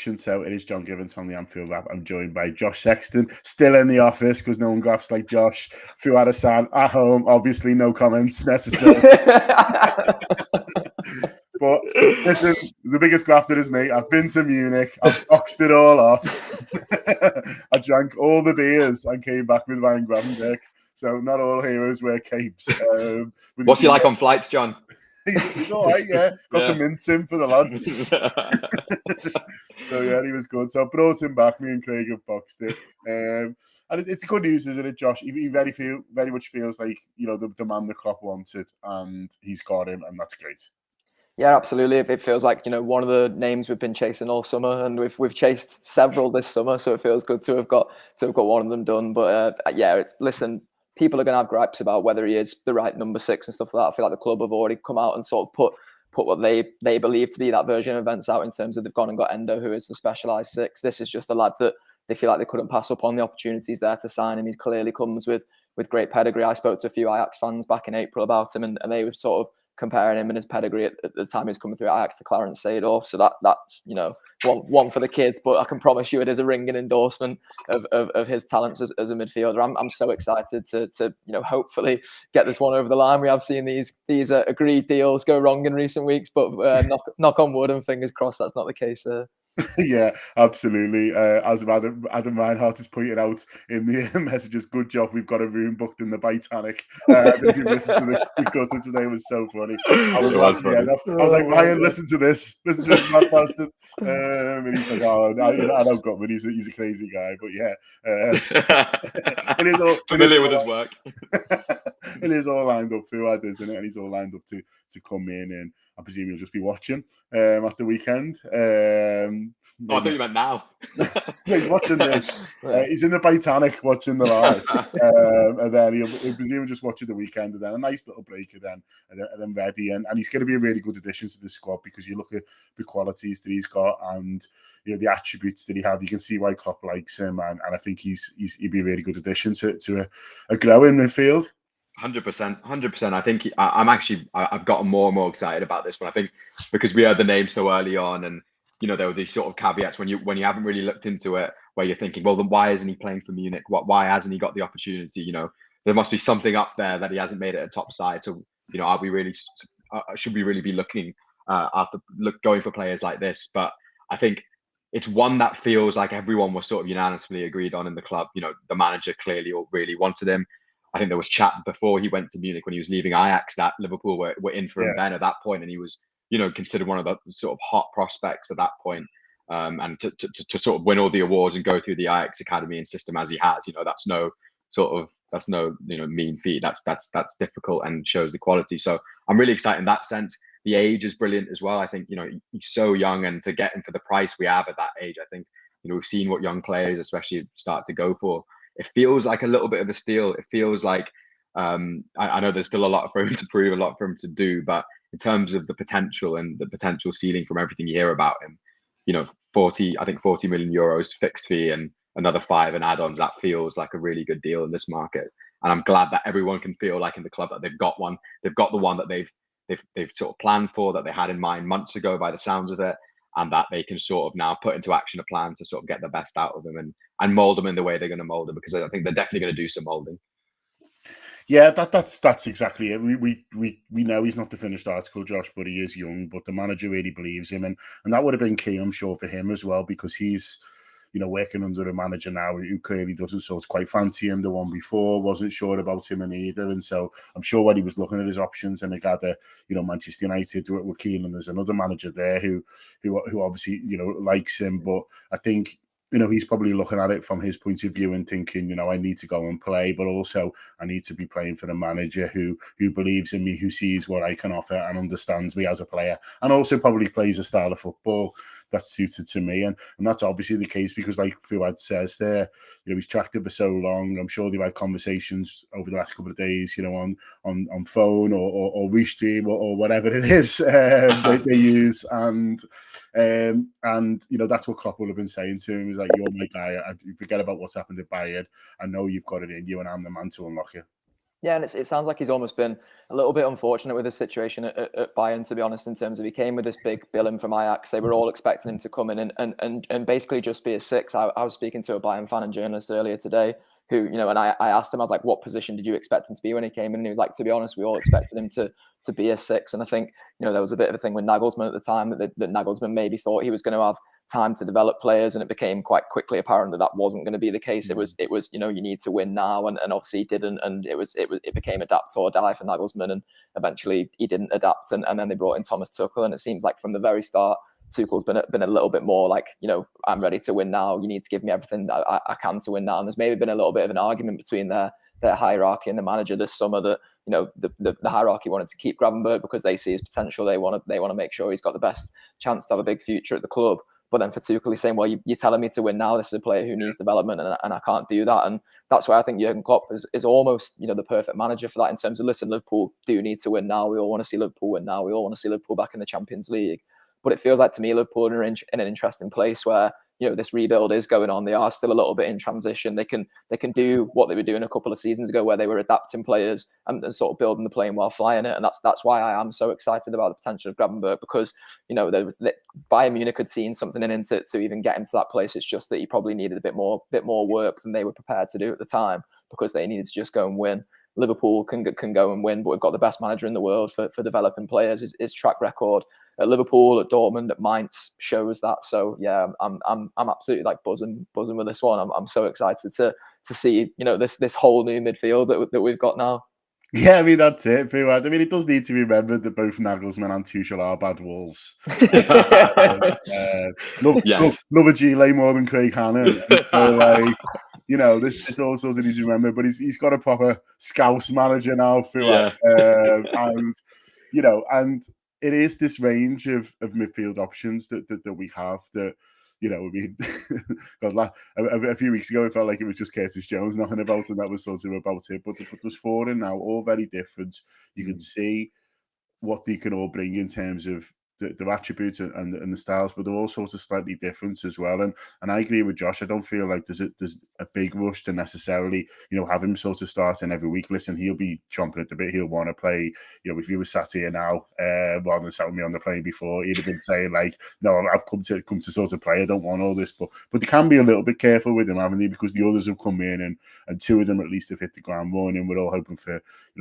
introduction. So it is John Gibbons from the Anfield Wrap. I'm joined by Josh Sexton, still in the office because no one gaffs like Josh. Fuad Hasan at home. Obviously, no comments necessary. But listen, the biggest grafter is me. I've been to Munich. I've boxed it all off. I drank all the beers and came back with Ryan Gravenberch. So not all heroes wear capes. What's he like on flights, John? He's all right, yeah. Got the mints in for the lads. So yeah, he was good. So I brought him back. Me and Craig have boxed it. And it's good news, isn't it, Josh? He very much feels like, you know, the man the Klopp wanted, and he's got him, and that's great. Yeah, absolutely. It feels like, you know, one of the names we've been chasing all summer, and we've chased several this summer, so it feels good to have got one of them done. But listen, people are going to have gripes about whether he is the right number 6 and stuff like that. I feel like the club have already come out and sort of put what they believe to be that version of events out in terms of they've gone and got Endo, who is the specialised 6. This is just a lad that they feel like they couldn't pass up on the opportunities there to sign him. He clearly comes with great pedigree. I spoke to a few Ajax fans back in April about him, and they were sort of comparing him and his pedigree at the time he was coming through Ajax to Clarence Seedorf. So that's, you know, one for the kids, but I can promise you it is a ringing endorsement of his talents as a midfielder. I'm so excited to you know, hopefully get this one over the line. We have seen these agreed deals go wrong in recent weeks, but knock on wood and fingers crossed that's not the case. Yeah, absolutely. As Adam Reinhardt has pointed out in the messages, good job. We've got a room booked in the Titanic. If you listened to the cutter today, it was so funny. I was like, Ryan, listen to this, mad bastard. And he's like, oh, I don't got him. He's a crazy guy, but yeah, it is all familiar with his work. It is all lined up for Fuad, isn't it? And he's all lined up to come in, and I presume he'll just be watching at the weekend. I thought you meant now. No, he's watching this. He's in the Titanic watching the live, and then he'll presume just watching the weekend, and then a nice little break, and then ready. And he's going to be a really good addition to the squad, because you look at the qualities that he's got and, you know, the attributes that he has. You can see why Klopp likes him, and I think he'd be a really good addition to a growing midfield. 100%. I think I've gotten more and more excited about this one. I think because we heard the name so early on, and you know, there were these sort of caveats when you haven't really looked into it, where you're thinking, well, then why isn't he playing for Munich? Why hasn't he got the opportunity? You know, there must be something up there that he hasn't made it a top side. So, you know, should we really be looking going for players like this? But I think it's one that feels like everyone was sort of unanimously agreed on in the club. You know, the manager clearly really wanted him. I think there was chat before he went to Munich when he was leaving Ajax that Liverpool were in for him then at that point, and he was, you know, considered one of the sort of hot prospects at that point. And to sort of win all the awards and go through the Ajax academy and system as he has, you know, that's no you know, mean feat. That's difficult and shows the quality. So I'm really excited in that sense. The age is brilliant as well. I think, you know, he's so young, and to get him for the price we have at that age, I think, you know, we've seen what young players especially start to go for. It feels like a little bit of a steal. It feels like I know there's still a lot for him to prove, a lot for him to do, but in terms of the potential and the potential ceiling from everything you hear about him, you know, 40 million euros fixed fee and another 5 in add-ons, that feels like a really good deal in this market. And I'm glad that everyone can feel like in the club that they've got one. They've got the one that they've sort of planned for, that they had in mind months ago by the sounds of it, and that they can sort of now put into action a plan to sort of get the best out of them and mold them in the way they're going to mold them, because I think they're definitely going to do some molding. Yeah, that's exactly it. We know he's not the finished article, Josh, but he is young. But the manager really believes him, and that would have been key, I'm sure, for him as well, because he's, you know, working under a manager now who clearly doesn't sort of quite fancy him. The one before wasn't sure about him either, and so I'm sure when he was looking at his options, and they got you know, Manchester United were keen, and there's another manager there who obviously, you know, likes him, but I think, you know, he's probably looking at it from his point of view and thinking, you know, I need to go and play, but also I need to be playing for a manager who believes in me, who sees what I can offer and understands me as a player, and also probably plays a style of football that's suited to me. And that's obviously the case, because like Fuad says there, you know, he's tracked it for so long. I'm sure they've had conversations over the last couple of days, you know, on phone or Restream or whatever it is they use. And you know, that's what Klopp will have been saying to him. He's like, you're my guy. Forget about what's happened at Bayern. I know you've got it in you, and I'm the man to unlock you. Yeah, and it sounds like he's almost been a little bit unfortunate with his situation at Bayern, to be honest, in terms of he came with this big billing from Ajax. They were all expecting him to come in and basically just be a six. I was speaking to a Bayern fan and journalist earlier today who, and I asked him, I was like, what position did you expect him to be when he came in? And he was like, to be honest, we all expected him to be a six. And I think, there was a bit of a thing with Nagelsmann at the time that Nagelsmann maybe thought he was going to have time to develop players, and it became quite quickly apparent that wasn't going to be the case. It was you need to win now, and obviously he didn't, and it became adapt or die for Nagelsmann, and eventually he didn't adapt, and then they brought in Thomas Tuchel, and it seems like from the very start Tuchel's been a little bit more like, I'm ready to win now, you need to give me everything that I can to win now. And there's maybe been a little bit of an argument between their hierarchy and the manager this summer that the hierarchy wanted to keep Gravenberch because they see his potential, they want to make sure he's got the best chance to have a big future at the club. But then for Tuchel, he's saying, well, you're telling me to win now. This is a player who needs development, and I can't do that. And that's why I think Jurgen Klopp is almost, the perfect manager for that, in terms of, listen, Liverpool do need to win now. We all want to see Liverpool win now. We all want to see Liverpool back in the Champions League. But it feels like to me Liverpool are in an interesting place where, this rebuild is going on. They are still a little bit in transition. They can do what they were doing a couple of seasons ago, where they were adapting players and sort of building the plane while flying it. And that's why I am so excited about the potential of Gravenberch, because Bayern Munich had seen something in him to even get him to that place. It's just that he probably needed a bit more work than they were prepared to do at the time, because they needed to just go and win. Liverpool can go and win, but we've got the best manager in the world for developing players. His track record at Liverpool, at Dortmund, at Mainz shows that. So yeah, I'm absolutely like buzzing with this one. I'm so excited to see this whole new midfield that we've got now. Yeah, I mean, that's it, Fuad. I mean, it does need to be remembered that both Nagelsmann and Tuchel are bad wolves. Love a Gile more than Craig Hanna. So, this also needs to be remembered. But he's got a proper Scouse manager now, Fuad. Yeah. And it is this range of midfield options that we have that, I mean, God, a few weeks ago, it felt like it was just Curtis Jones knocking about, and that was sort of about it. But there's four in now, all very different. You can see what they can all bring in terms of their attributes and the styles, but they're all sorts of slightly different as well. And I agree with Josh. I don't feel like there's a big rush to necessarily, have him sort of starting every week. Listen, he'll be chomping at the bit. He'll want to play. If he was sat here now, rather than sat with me on the plane before, he'd have been saying like, "No, I've come to sort of play. I don't want all this." But they can be a little bit careful with him, haven't they? Because the others have come in, and two of them at least have hit the ground running. We're all hoping for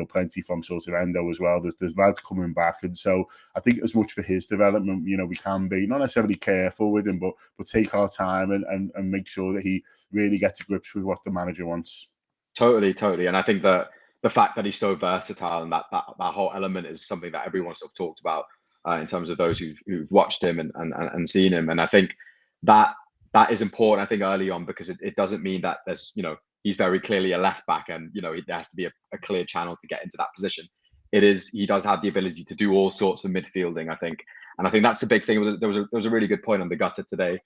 plenty from sort of Endo as well. There's lads coming back, and so I think as much for his development, we can be not necessarily careful with him, but take our time and make sure that he really gets to grips with what the manager wants. Totally. And I think that the fact that he's so versatile and that whole element is something that everyone sort of talked about in terms of those who've watched him and seen him. And I think that is important, I think, early on, because it doesn't mean that there's, he's very clearly a left back and, there has to be a clear channel to get into that position. He does have the ability to do all sorts of midfielding, I think. And I think that's a big thing. There was a really good point on the gutter today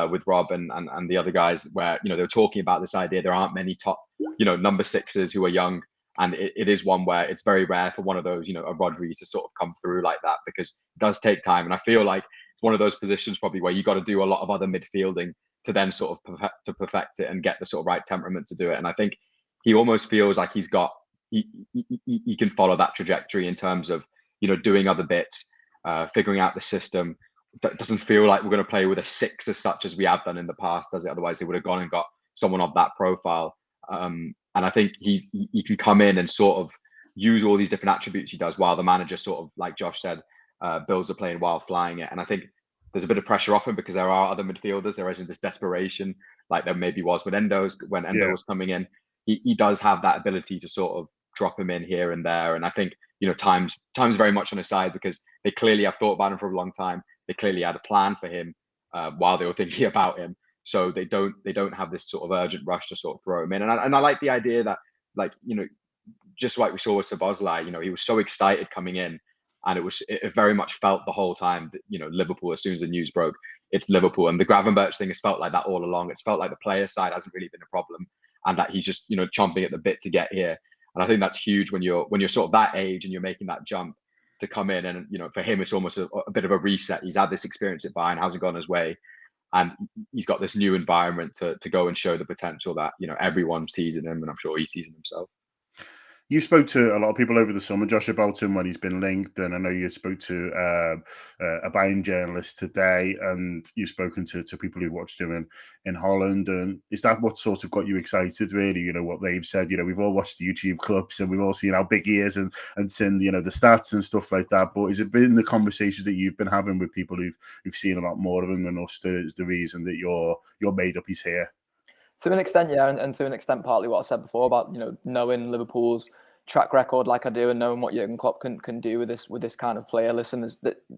with Rob and the other guys, where they were talking about this idea there aren't many top number sixes who are young, and it is one where it's very rare for one of those a Rodri to sort of come through like that, because it does take time. And I feel like it's one of those positions probably where you got to do a lot of other midfielding to then sort of perfect it and get the sort of right temperament to do it. And I think he almost feels like he can follow that trajectory in terms of doing other bits, figuring out the system. That doesn't feel like we're going to play with a six as such as we have done in the past, does it? Otherwise, they would have gone and got someone of that profile. And I think he can come in and sort of use all these different attributes he does, while the manager sort of, like Josh said, builds a plane while flying it. And I think there's a bit of pressure off him because there are other midfielders. There isn't this desperation like there maybe was when Endo was coming in. He does have that ability to sort of drop him in here and there. And I think, time's very much on his side, because they clearly have thought about him for a long time. They clearly had a plan for him while they were thinking about him. So they don't have this sort of urgent rush to sort of throw him in. And I like the idea that, like, just like we saw with Szoboszlai, he was so excited coming in, and it very much felt the whole time that, Liverpool, as soon as the news broke, it's Liverpool. And the Gravenberch thing has felt like that all along. It's felt like the player side hasn't really been a problem, and that he's just, chomping at the bit to get here. And I think that's huge when you're sort of that age and you're making that jump to come in. And, for him, it's almost a bit of a reset. He's had this experience at Bayern, hasn't gone his way. And he's got this new environment to go and show the potential that, everyone sees in him. And I'm sure he sees in himself. You spoke to a lot of people over the summer, Josh, about him when he's been linked, and I know you spoke to a Bayern journalist today, and you've spoken to people who watched him in Holland. And is that what sort of got you excited, really? You know, what they've said. You know, we've all watched the YouTube clips, and we've all seen how big he is, and seen, you know, the stats and stuff like that. But has it been the conversations that you've been having with people who've seen a lot more of him than us that is the reason that you're made up he's here? To an extent, yeah, and to an extent, partly what I said before about, you know, knowing Liverpool's track record like I do, and knowing what Jurgen Klopp can do with this kind of player. Listen,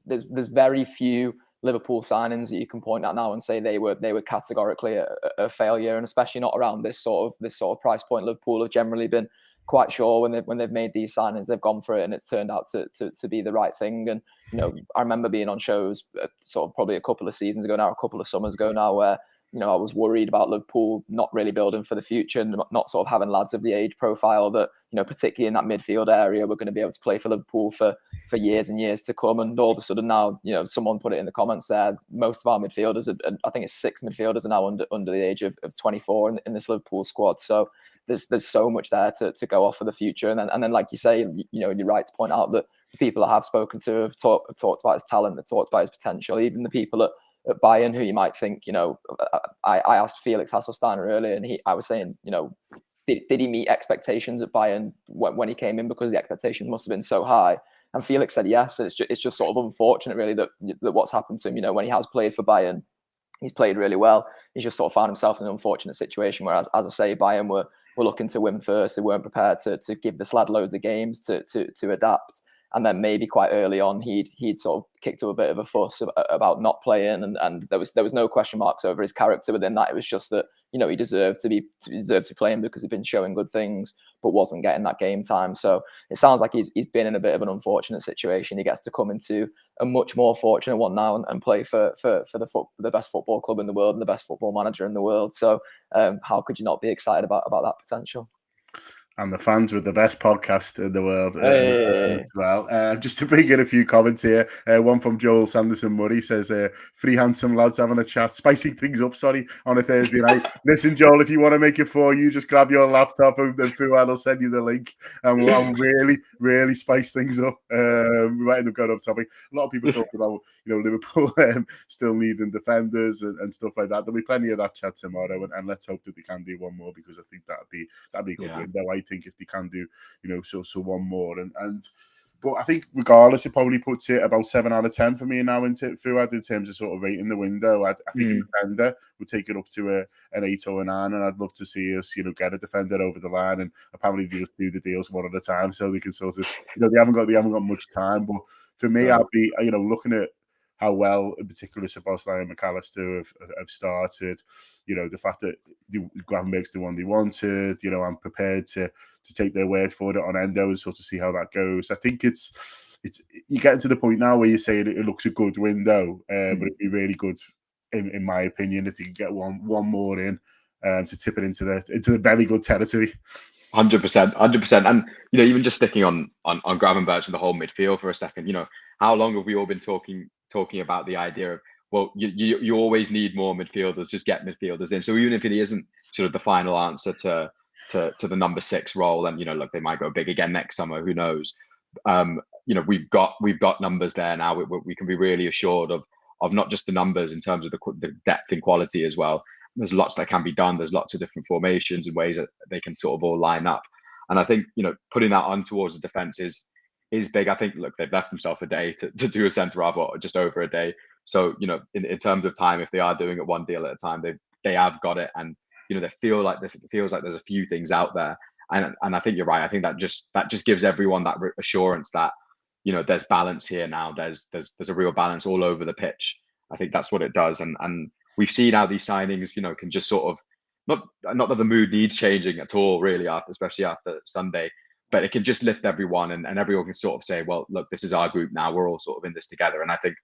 there's very few Liverpool signings that you can point at now and say they were categorically a failure, and especially not around this sort of price point. Liverpool have generally been quite sure when they've made these signings, they've gone for it, and it's turned out to be the right thing. And you know, I remember being on shows sort of probably a couple of seasons ago now, a couple of summers ago now, where you know, I was worried about Liverpool not really building for the future and not sort of having lads of the age profile that, you know, particularly in that midfield area, we're going to be able to play for Liverpool for years and years to come. And all of a sudden now, you know, someone put it in the comments there, most of our midfielders, I think it's 6 midfielders are now under the age of 24 in this Liverpool squad. So there's so much there to go off for the future. And then like you say, you know, you're right to point out that the people I have spoken to have talked about his talent, have talked about his potential. Even the people at Bayern, who you might think, you know, I asked Felix Hasselsteiner earlier, and I was saying, you know, did he meet expectations at Bayern when he came in, because the expectations must have been so high? And Felix said yes. It's just sort of unfortunate, really, that what's happened to him. You know, when he has played for Bayern, he's played really well. He's just sort of found himself in an unfortunate situation. Whereas, as I say, Bayern were looking to win first. They weren't prepared to give this lad loads of games to adapt. And then maybe quite early on, he'd sort of kicked up a bit of a fuss about not playing, and there was no question marks over his character within that. It was just that, you know, he deserved to be playing because he'd been showing good things, but wasn't getting that game time. So it sounds like he's been in a bit of an unfortunate situation. He gets to come into a much more fortunate one now and play for the best football club in the world and the best football manager in the world. So how could you not be excited about that potential? And the fans with the best podcast in the world Hey. as well. Just to bring in a few comments here. One from Joel Sanderson Murray says, 3 handsome lads having a chat, spicing things up, on a Thursday night. Listen, Joel, if you want to make it 4, you just grab your laptop and Fuad will send you the link. And we'll really, really spice things up. We might end up going off topic. A lot of people talk about, you know, Liverpool still needing defenders and stuff like that. There'll be plenty of that chat tomorrow, and let's hope that they can do one more, because I think that'd be a good window. I think if they can do, you know, so one more, but I think regardless, it probably puts it about 7 out of 10 for me now into Fuad in terms of sort of rating the window. I think a defender would take it up to an 8 or a 9, and I'd love to see us, you know, get a defender over the line, and apparently they just do the deals one at a time, so they can sort of, you know, they haven't got much time. But for me, I'd be, you know, looking at how well, in particular, Szoboszlai and McAllister have started. You know, the fact that Gravenberch's the one they wanted. You know, I'm prepared to take their word for it on Endo and sort of see how that goes. I think it's you're getting to the point now where you say it looks a good window, but it'd be really good, in my opinion, if you could get one more in to tip it into the very good territory. 100%. And you know, even just sticking on Gravenberch and the whole midfield for a second, you know, how long have we all been talking about the idea of, well, you always need more midfielders, just get midfielders in. So even if it isn't sort of the final answer to the number 6 role, and you know, look, they might go big again next summer, who knows? You know, we've got numbers there now. We can be really assured of not just the numbers in terms of the depth and quality as well. There's lots that can be done. There's lots of different formations and ways that they can sort of all line up. And I think, you know, putting that on towards the defense is big. I think, look, they've left themselves a day to do a centre half, or just over a day. So, you know, in terms of time, if they are doing it one deal at a time, they have got it. And, you know, it feels like there's a few things out there. And I think you're right. I think that just gives everyone that assurance that, you know, there's balance here now. There's a real balance all over the pitch. I think that's what it does. And we've seen how these signings, you know, can just sort of not that the mood needs changing at all, really, especially after Sunday, but it can just lift everyone, and everyone can sort of say, well, look, this is our group now. We're all sort of in this together. And I think,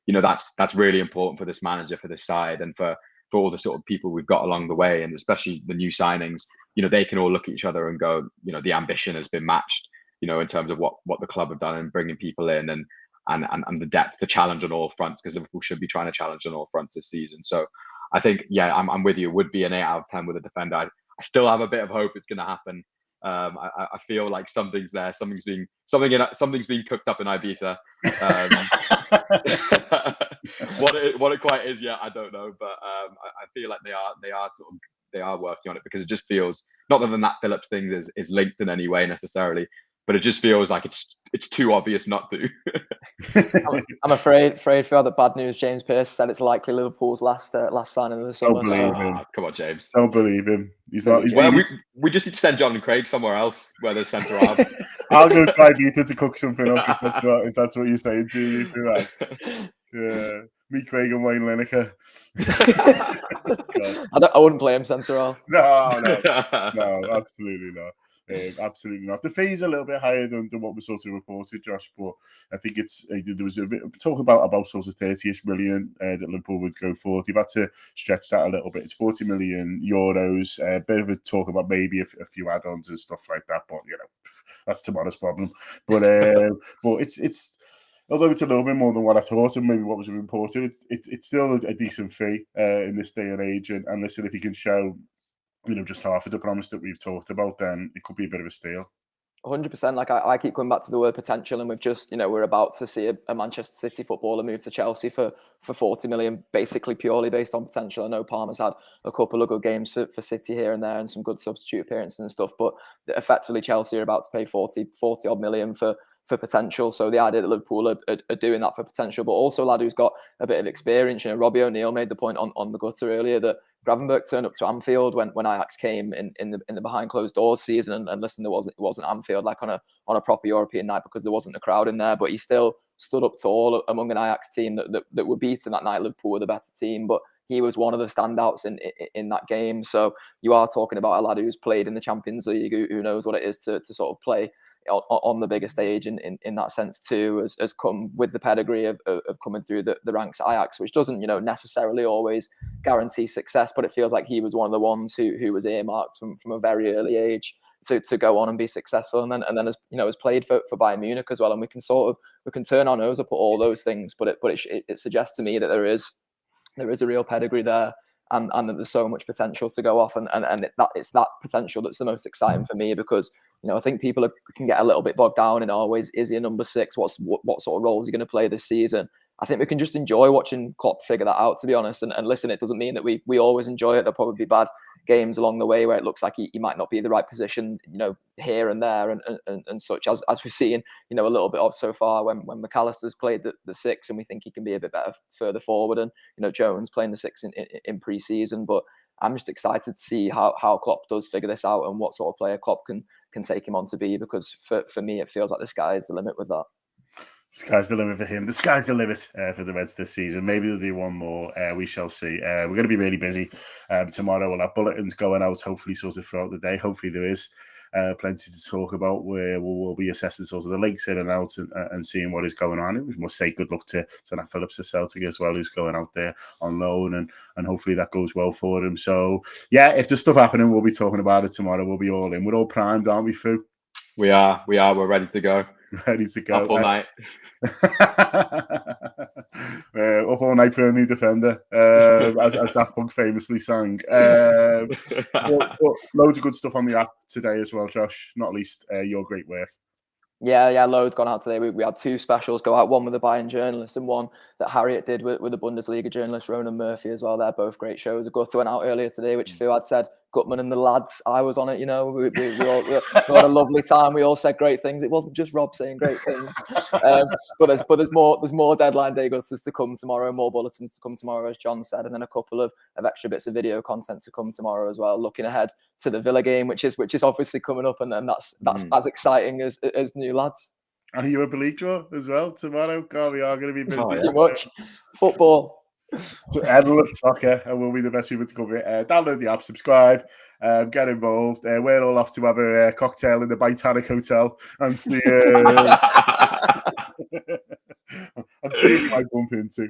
you know, that's really important for this manager, for this side, and for all the sort of people we've got along the way, and especially the new signings. You know, they can all look at each other and go, you know, the ambition has been matched, you know, in terms of what the club have done and bringing people in, and the depth to challenge on all fronts, because Liverpool should be trying to challenge on all fronts this season. So I think, yeah, I'm with you. It would be an 8 out of 10 with a defender. I still have a bit of hope it's going to happen I feel like something's there. Something's being cooked up in Ibiza. What it quite is yet, I don't know. But I feel like they are working on it, because it just feels, not that the Nat Phillips thing is linked in any way necessarily, but it just feels like it's too obvious not to. I'm afraid for the bad news. James Pearce said it's likely Liverpool's last signing of the summer. Come on, James. Don't believe him. He's not. We just need to send John and Craig somewhere else where there's centre halves. I'll go to Ibiza to cook something up if that's what you're saying to me. Yeah, me, Craig, and Wayne Lineker. I wouldn't play him centre half. No, absolutely not. Absolutely not. The fee's a little bit higher than what was sort of reported, Josh, but I think there was a bit talk about sort of 30-ish million that Liverpool would go for. They've had to stretch that a little bit. It's 40 million euros. A bit of a talk about maybe a few add-ons and stuff like that, but that's tomorrow's problem. But it's although it's a little bit more than what I thought and maybe what was reported, it's still a decent fee in this day and age. And listen, if you can show just half of the promise that we've talked about, then it could be a bit of a steal. 100%. Like I keep coming back to the word potential, and we've just, we're about to see a Manchester City footballer move to Chelsea for 40 million, basically purely based on potential. I know Palmer's had a couple of good games for City here and there and some good substitute appearances and stuff, but effectively Chelsea are about to pay 40 odd million for potential. So the idea that Liverpool are doing that for potential, but also a lad who's got a bit of experience. Robbie O'Neill made the point on the gutter earlier that Gravenberch turned up to Anfield when Ajax came in the behind closed doors season, and listen, it wasn't Anfield like on a proper European night because there wasn't a crowd in there, but he still stood up tall among an Ajax team that were beaten that night. Liverpool were the better team, but he was one of the standouts in that game. So you are talking about a lad who's played in the Champions League, who knows what it is to sort of play on the bigger stage in that sense too, has come with the pedigree of coming through the ranks at Ajax, which doesn't necessarily always guarantee success, but it feels like he was one of the ones who was earmarked from a very early age to go on and be successful, and then has played for Bayern Munich as well, and we can turn our nose up at all those things, but it suggests to me that there is a real pedigree there, and that there's so much potential to go off, and it's that potential that's the most exciting for me, because I think people can get a little bit bogged down in always, is he a number 6? What sort of role is he going to play this season? I think we can just enjoy watching Klopp figure that out, to be honest. And listen, it doesn't mean that we always enjoy it. There'll probably be bad games along the way where it looks like he might not be the right position, here and there and such, as we've seen, a little bit of so far when McAllister's played the 6 and we think he can be a bit better further forward, and Jones playing the 6 in pre-season. But I'm just excited to see how Klopp does figure this out and what sort of player Klopp can take him on to be, because for me it feels like the sky is the limit with that. Sky's the limit for him. The sky's the limit for the Reds this season. Maybe they'll do one more. We shall see. We're going to be really busy tomorrow. We'll have bulletins going out, hopefully, sort of throughout the day. Hopefully, there is plenty to talk about, where we'll be assessing sort of the links in and out and seeing what is going on. We must say good luck to Nat Phillips of Celtic as well, who's going out there on loan, and hopefully that goes well for him. So, yeah, if there's stuff happening, we'll be talking about it tomorrow. We'll be all in. We're all primed, aren't we, Fu? We are. We're ready to go. Ready to go. Up all night. Up all night for a new defender, as Daft Punk famously sang. But loads of good stuff on the app today as well, Josh. Not least your great work. Yeah, loads gone out today. We had 2 specials go out, one with a Bayern journalist and one that Harriet did with the Bundesliga journalist Ronan Murphy as well. They're both great shows. A Gutter went out earlier today, which Fuad said, Gutman and the lads, I was on it, we had a lovely time. We all said great things. It wasn't just Rob saying great things. But there's more deadline day gutters to come tomorrow, more bulletins to come tomorrow, as John said, and then a couple of extra bits of video content to come tomorrow as well, looking ahead to the Villa game, which is obviously coming up, and that's as exciting as new lads. Are you a league draw as well tomorrow? God, we are going to be busy. Too much football. Everyone, soccer, and we'll be the best people to cover it. Download the app, subscribe, get involved. We're all off to have a cocktail in the Titanic Hotel and see. I'm seeing who I bump into.